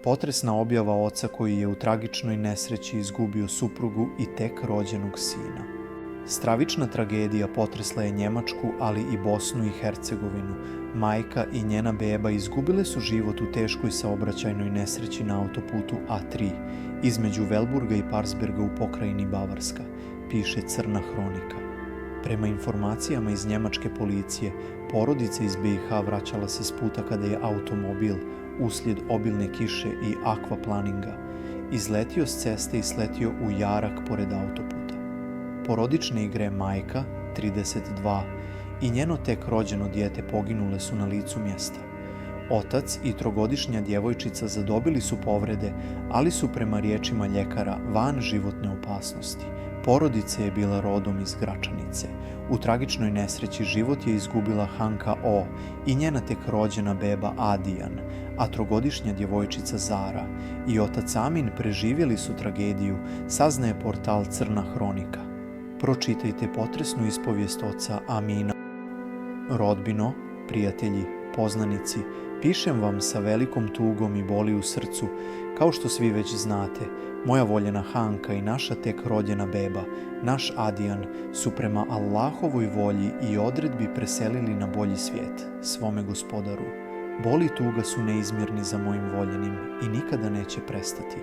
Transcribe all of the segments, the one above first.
Potresna objava oca koji je u tragičnoj nesreći izgubio suprugu i tek rođenog sina. Stravična tragedija potresla je Njemačku, ali i Bosnu i Hercegovinu. Majka i njena beba izgubile su život u teškoj saobraćajnoj nesreći na autoputu A3 između Velburga i Parsberga u pokrajini Bavarska, piše Crna hronika. Prema informacijama iz njemačke policije, porodica iz BiH vraćala se s puta kada je automobil, uslijed obilne kiše i akvaplaninga, izletio s ceste i sletio u jarak pored autoputa. Porodične igre majka, 32, i njeno tek rođeno dijete poginule su na licu mjesta. Otac i trogodišnja djevojčica zadobili su povrede, ali su prema riječima ljekara van životne opasnosti. Porodica je bila rodom iz Gračanice. U tragičnoj nesreći život je izgubila Hanka O i njena tek rođena beba Adijan, a trogodišnja djevojčica Zara i otac Amin preživjeli su tragediju, saznaje portal Crna hronika. Pročitajte potresnu ispovijest oca Amina. Rodbino, prijatelji, poznanici, pišem vam sa velikom tugom i boli u srcu, kao što svi već znate, moja voljena Hanka i naša tek rođena beba, naš Adijan, su prema Allahovoj volji i odredbi preselili na bolji svijet, svome Gospodaru. Boli i tuga su neizmjerni za mojim voljenim i nikada neće prestati.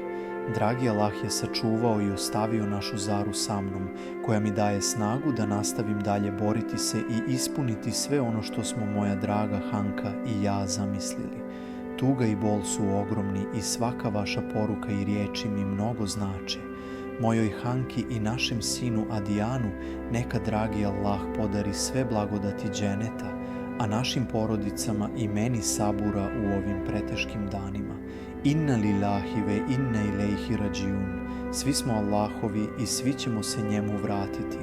Dragi Allah je sačuvao i ostavio našu Zaru sa mnom, koja mi daje snagu da nastavim dalje boriti se i ispuniti sve ono što smo moja draga Hanka i ja zamislili. Tuga i bol su ogromni i svaka vaša poruka i riječi mi mnogo znače. Mojoj Hanki i našem sinu Adijanu neka dragi Allah podari sve blagodati dženeta, a našim porodicama i meni sabura u ovim preteškim danima. Inna lillahi ve inna ilejhi rađiun. Svi smo Allahovi i svi ćemo se njemu vratiti.